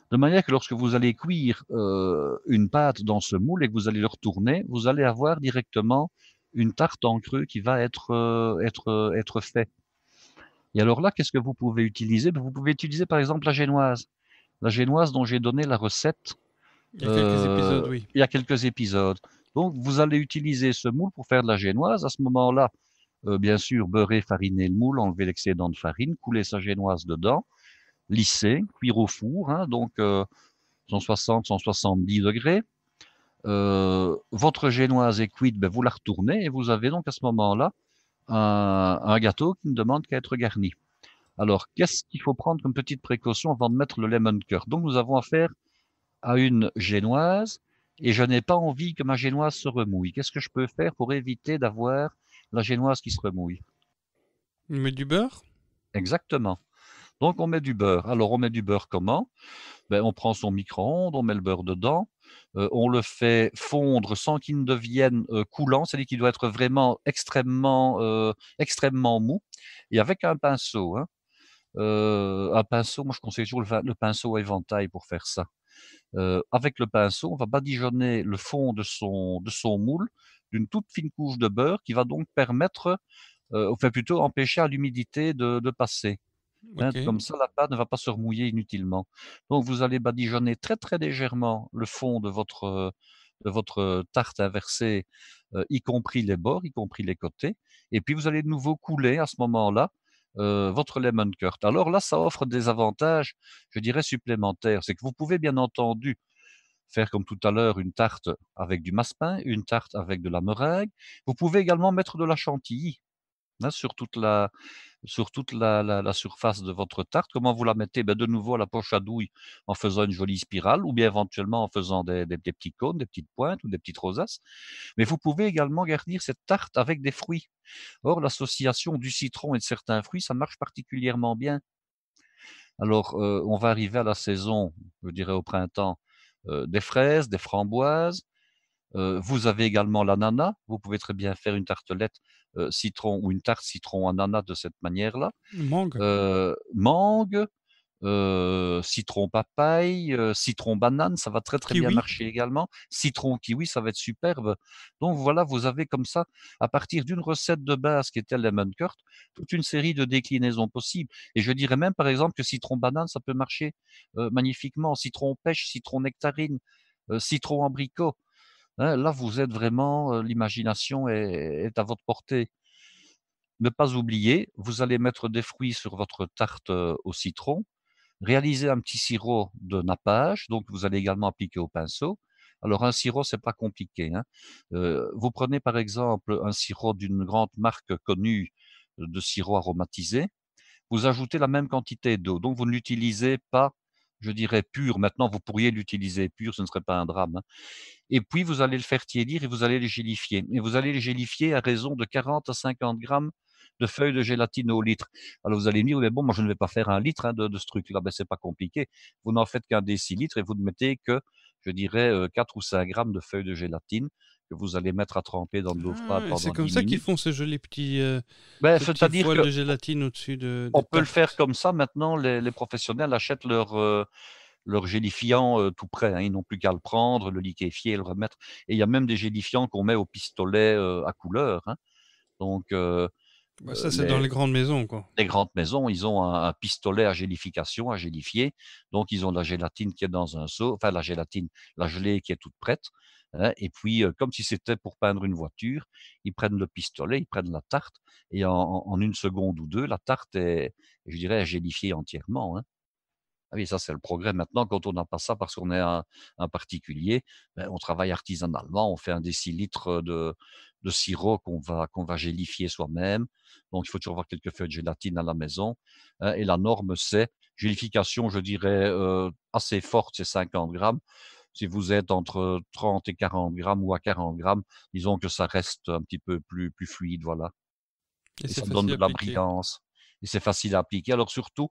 De manière que lorsque vous allez cuire une pâte dans ce moule et que vous allez le retourner, vous allez avoir directement une tarte en creux qui va être faite. Et alors là, qu'est-ce que vous pouvez utiliser? Vous pouvez utiliser par exemple la génoise. La génoise dont j'ai donné la recette Il y a quelques épisodes, oui. il y a quelques épisodes. Donc vous allez utiliser ce moule pour faire de la génoise. À ce moment-là, bien sûr, beurrer, fariner le moule, enlever l'excédent de farine, couler sa génoise dedans, lisser, cuire au four, hein, donc 160, 170 degrés. Votre génoise est cuite, ben, vous la retournez et vous avez donc à ce moment-là un gâteau qui ne demande qu'à être garni. Alors, qu'est-ce qu'il faut prendre comme petite précaution avant de mettre le lemon curd? Donc, nous avons affaire à une génoise et je n'ai pas envie que ma génoise se remouille. Qu'est-ce que je peux faire pour éviter d'avoir la génoise qui se remouille? On met du beurre? Exactement. Donc, on met du beurre. Alors, on met du beurre comment? Ben, on prend son micro-ondes, on met le beurre dedans, on le fait fondre sans qu'il ne devienne coulant, c'est-à-dire qu'il doit être vraiment extrêmement mou. Et avec un pinceau, hein, un pinceau, moi je conseille toujours le pinceau à éventail pour faire ça. Avec le pinceau, on va badigeonner le fond de son moule d'une toute fine couche de beurre qui va donc permettre, enfin plutôt empêcher à l'humidité de passer. Hein, Ok. comme ça, la pâte ne va pas se remouiller inutilement. Donc vous allez badigeonner très très légèrement le fond de votre tarte inversée, y compris les bords, y compris les côtés. Et puis vous allez de nouveau couler à ce moment-là votre lemon curd. Alors là, ça offre des avantages, je dirais, supplémentaires. C'est que vous pouvez bien entendu faire comme tout à l'heure une tarte avec du massepain, une tarte avec de la meringue. Vous pouvez également mettre de la chantilly, hein, sur toute la surface de votre tarte. Comment vous la mettez? Ben, de nouveau à la poche à douille en faisant une jolie spirale ou bien éventuellement en faisant des petits cônes, des petites pointes ou des petites rosaces. Mais vous pouvez également garnir cette tarte avec des fruits. Or, l'association du citron et de certains fruits, ça marche particulièrement bien. Alors, on va arriver à la saison, je dirais au printemps, des fraises, des framboises. Vous avez également l'ananas. Vous pouvez très bien faire une tartelette, citron ou une tarte citron ananas de cette manière-là. Mangue. Mangue, citron papaye, citron banane, ça va très, très bien Kiwi. marcher également. Citron kiwi, ça va être superbe. Donc voilà, vous avez comme ça, à partir d'une recette de base qui était le lemon curd, toute une série de déclinaisons possibles et je dirais même, par exemple, que citron banane, ça peut marcher, magnifiquement. Citron pêche, citron nectarine, citron abricot, hein. Là, vous êtes vraiment, l'imagination est à votre portée. Ne pas oublier, vous allez mettre des fruits sur votre tarte, au citron. Réaliser un petit sirop de nappage, donc vous allez également appliquer au pinceau. Alors un sirop, c'est pas compliqué, hein. Vous prenez par exemple un sirop d'une grande marque connue de sirop aromatisé, vous ajoutez la même quantité d'eau, donc vous ne l'utilisez pas, je dirais pur. Maintenant, vous pourriez l'utiliser pur, ce ne serait pas un drame, hein. Et puis vous allez le faire tiédir et vous allez les gélifier et vous allez les gélifier à raison de 40 à 50 grammes de feuilles de gélatine au litre. Alors vous allez me dire: «Oui, mais bon, moi je ne vais pas faire 1 litre, hein, de ce truc-là». Ben, c'est pas compliqué. Vous n'en faites qu'1 décilitre et vous ne mettez que, je dirais, 4 ou 5 grammes de feuilles de gélatine que vous allez mettre à tremper dans de l'eau froide Ah, et c'est pendant comme 10 ça qu'ils minutes. font Ben, ces petits c'est-à-dire voiles que de gélatine au-dessus des on peut le faire tartes. comme ça. Maintenant, les professionnels achètent leur gélifiant, tout prêt, hein. Ils n'ont plus qu'à le prendre, le liquéfier et le remettre et il y a même des gélifiants qu'on met au pistolet, à couleur, hein. Donc Bah, ça, c'est dans les les grandes maisons, quoi. les grandes maisons, ils ont un pistolet à gélification, à gélifier. Donc ils ont de la gélatine qui est dans un seau, enfin la gélatine, la gelée qui est toute prête, hein et puis, comme si c'était pour peindre une voiture, ils prennent le pistolet, ils prennent la tarte et en 1 seconde ou 2, la tarte est, je dirais, gélifiée entièrement, hein. Ah oui, ça, c'est le progrès. Maintenant, quand on n'a pas ça parce qu'on est un particulier, ben, on travaille artisanalement, on fait 1 décilitre, de sirop qu'on va gélifier soi-même. Donc il faut toujours avoir quelques feuilles de gélatine à la maison, hein et la norme, c'est gélification, je dirais, assez forte, c'est 50 grammes. Si vous êtes entre 30 et 40 grammes ou à 40 grammes, disons que ça reste un petit peu plus fluide, voilà Et et c'est ça donne facile à de la appliquer. brillance et c'est facile à appliquer. Alors surtout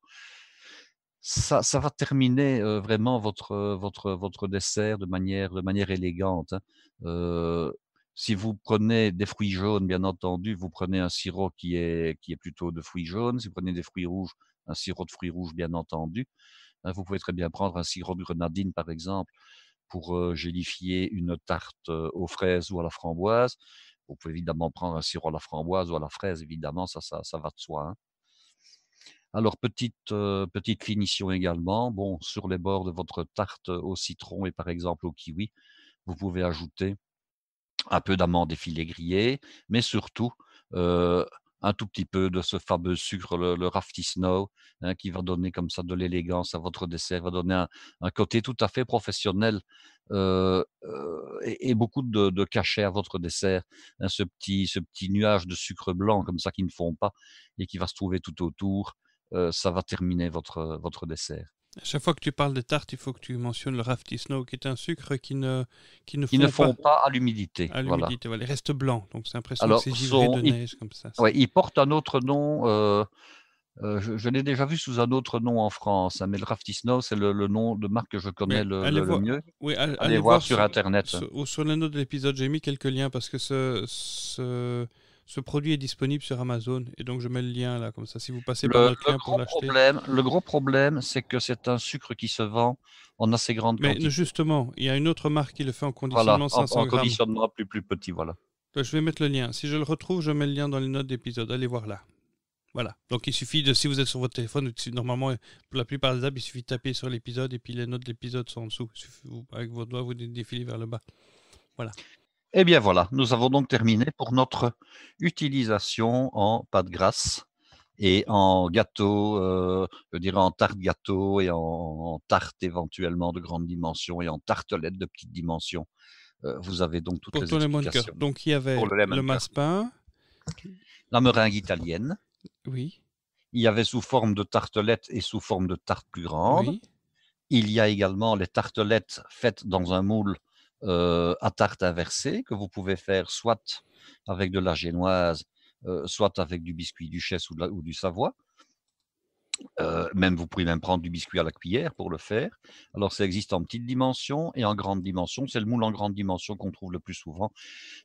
ça va terminer, vraiment votre dessert de manière élégante, hein. Heu, Si vous prenez des fruits jaunes, bien entendu, vous prenez un sirop qui est plutôt de fruits jaunes. Si vous prenez des fruits rouges, un sirop de fruits rouges, bien entendu. Hein, vous pouvez très bien prendre un sirop de grenadine, par exemple, pour, gélifier une tarte, aux fraises ou à la framboise. Vous pouvez évidemment prendre un sirop à la framboise ou à la fraise, évidemment, ça va de soi, hein. Alors petite finition également, bon, sur les bords de votre tarte au citron et par exemple au kiwi, vous pouvez ajouter un peu d'amandes effilées grillées, mais surtout, heu, un tout petit peu de ce fameux sucre, le Rafty Snow, hein, qui va donner comme ça de l'élégance à votre dessert, va donner un côté tout à fait professionnel, et beaucoup de cachet à votre dessert, hein. Ce petit nuage de sucre blanc comme ça qui ne fond pas et qui va se trouver tout autour, ça va terminer votre dessert. À chaque fois que tu parles de tarte, il faut que tu mentionnes le Rafty Snow, qui est un sucre qui ne Qui ne fond fond pas pas à l'humidité, à voilà. l'humidité. Voilà, il reste blanc. Donc, c'est l'impression que Alors c'est givré son de il neige comme ça. ouais, il porte un autre nom, je l'ai déjà vu sous un autre nom en France, hein, mais le Rafty Snow, c'est le nom de marque que je connais Mais le allez le le voir, mieux. oui, Allez allez voir voir sur internet. sur les notes de l'épisode, j'ai mis quelques liens parce que ce produit est disponible sur Amazon et donc je mets le lien là, comme ça, si vous passez par Le notre le lien pour gros l'acheter. problème le gros problème, c'est que c'est un sucre qui se vend en assez grande Mais quantité. justement, il y a une autre marque qui le fait en Voilà, conditionnement en 500 grammes. conditionnement plus petit, voilà. Donc, je vais mettre le lien. Si je le retrouve, je mets le lien dans les notes d'épisode. Allez voir là. Voilà. Donc il suffit de, si vous êtes sur votre téléphone, normalement, pour la plupart des apps, il suffit de taper sur l'épisode et puis les notes de l'épisode sont en dessous. Avec vos doigts, vous défilez vers le bas. Voilà. Eh bien voilà, nous avons donc terminé pour notre utilisation en pâte grasse et en gâteau, je dirais en tarte gâteau et en tarte éventuellement de grande dimension et en tartelette de petite dimension. Vous avez donc toutes Pour les ton lemon curd. explications Donc il y pour avait le le lemon curd. massepain. La meringue italienne, Oui. il y avait sous forme de tartelette et sous forme de tarte plus grande. Oui. Il y a également les tartelettes faites dans un moule, à tarte inversée que vous pouvez faire soit avec de la génoise, soit avec du biscuit duchesse ou du savoie. Même vous pouvez même prendre du biscuit à la cuillère pour le faire. Alors ça existe en petite dimension et en grande dimension. C'est le moule en grande dimension qu'on trouve le plus souvent.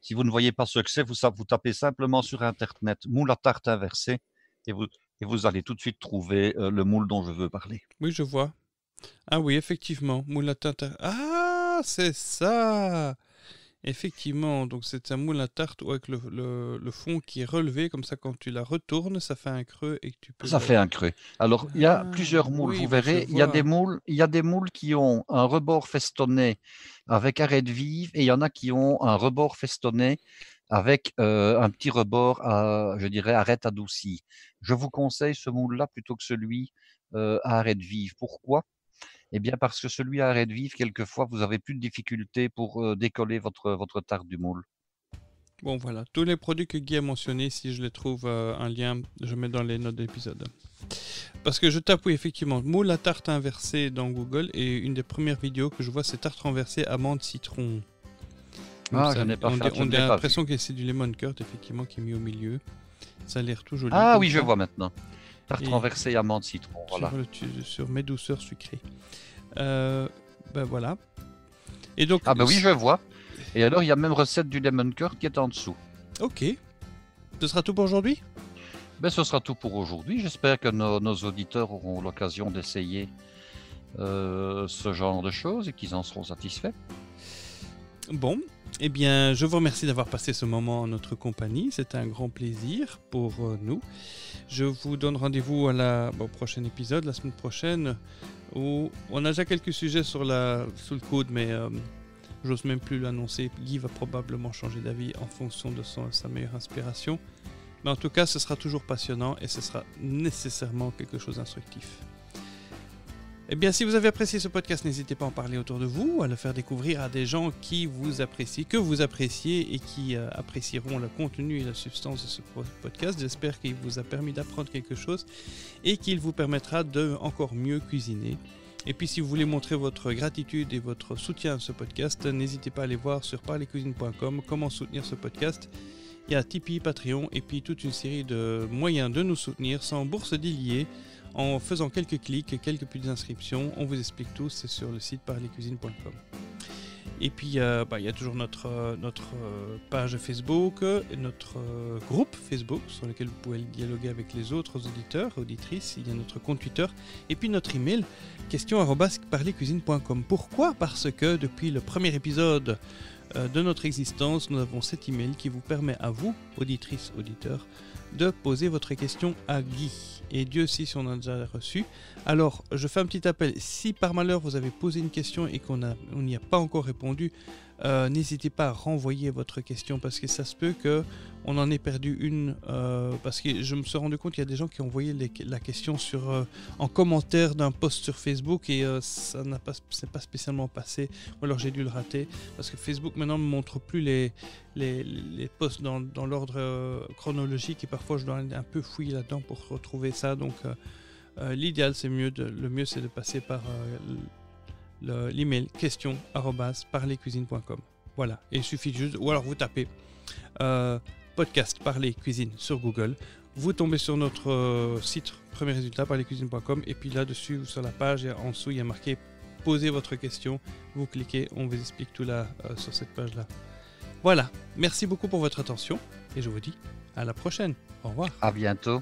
Si vous ne voyez pas ce que c'est, vous tapez simplement sur internet moule à tarte inversé et vous allez tout de suite trouver le moule dont je veux parler. Oui, je vois. Ah oui, effectivement, moule à tarte. Ah, c'est ça! Effectivement, donc c'est un moule à tarte avec le fond qui est relevé, comme ça quand tu la retournes, ça fait un creux et que tu peux... Ça fait un creux. Alors, il y a plusieurs moules, oui, vous bah, je verrez. Il y a des vois. moules qui ont un rebord festonné avec arête vive et il y en a qui ont un rebord festonné avec un petit rebord, je dirais, arête adoucie. Je vous conseille ce moule-là plutôt que celui à arête vive. Pourquoi? Eh bien, parce que celui à arête vive, quelquefois, vous avez plus de difficulté pour décoller votre tarte du moule. Bon, voilà, tous les produits que Guy a mentionnés, si je les trouve un lien, je mets dans les notes d'épisode. Parce que je tape, oui, effectivement, moule à tarte inversée dans Google, et une des premières vidéos que je vois, c'est tarte renversée amande citron. Donc Ah, ça, je n'ai pas fait, je on ne a l'ai pas vu. l'impression que c'est du lemon curd, effectivement, qui est mis au milieu. Ça a l'air tout joli. Ah comme oui, je ça. vois maintenant. Tarte Et renversée amande citron, voilà. sur mes douceurs sucrées. Ben voilà. Et donc, Ah ben oui, je vois. Et alors, il y a même recette du lemon curd qui est en dessous. ok. Ce sera tout pour aujourd'hui? Ben, ce sera tout pour aujourd'hui. J'espère que nos auditeurs auront l'occasion d'essayer ce genre de choses et qu'ils en seront satisfaits. Bon, eh bien, je vous remercie d'avoir passé ce moment en notre compagnie. C'était un grand plaisir pour nous. Je vous donne rendez-vous au prochain épisode, la semaine prochaine, où on a déjà quelques sujets sous le coude, mais j'ose même plus l'annoncer. Guy va probablement changer d'avis en fonction de sa meilleure inspiration. Mais en tout cas, ce sera toujours passionnant et ce sera nécessairement quelque chose d'instructif. Eh bien, si vous avez apprécié ce podcast, n'hésitez pas à en parler autour de vous, à le faire découvrir à des gens qui vous apprécient, que vous appréciez et qui apprécieront le contenu et la substance de ce podcast. J'espère qu'il vous a permis d'apprendre quelque chose et qu'il vous permettra de encore mieux cuisiner. Et puis, si vous voulez montrer votre gratitude et votre soutien à ce podcast, n'hésitez pas à aller voir sur parlercuisine.com comment soutenir ce podcast. Il y a Tipeee, Patreon et puis toute une série de moyens de nous soutenir sans bourse déliée. En faisant quelques clics et quelques petites inscriptions, on vous explique tout, c'est sur le site parlercuisine.com. Et puis il y a toujours notre page Facebook, notre groupe Facebook sur lequel vous pouvez dialoguer avec les autres auditeurs, auditrices. Il y a notre compte Twitter et puis notre email question@parlercuisine.com. Pourquoi? Parce que depuis le premier épisode de notre existence, nous avons cet email qui vous permet à vous, auditrices, auditeurs, de poser votre question à Guy. Et Dieu sait si on en a déjà reçu. Alors, je fais un petit appel. Si par malheur vous avez posé une question et qu'on n'y a pas encore répondu, n'hésitez pas à renvoyer votre question parce que ça se peut qu'on en ait perdu une. Parce que je me suis rendu compte qu'il y a des gens qui ont envoyé la question en commentaire d'un post sur Facebook et ça c'est pas spécialement passé. Ou alors j'ai dû le rater parce que Facebook maintenant ne me montre plus les posts dans l'ordre chronologique et parfois je dois un peu fouiller là-dedans pour retrouver ça. Donc l'idéal, le mieux c'est de passer par l'email question@parlercuisine.com. Voilà, et il suffit juste, ou alors vous tapez podcast Parler Cuisine sur Google, vous tombez sur notre site premier résultat parlercuisine.com et puis là-dessus sur la page en dessous il y a marqué posez votre question, vous cliquez, on vous explique tout là sur cette page là. Voilà, merci beaucoup pour votre attention et je vous dis à la prochaine. Au revoir. À bientôt.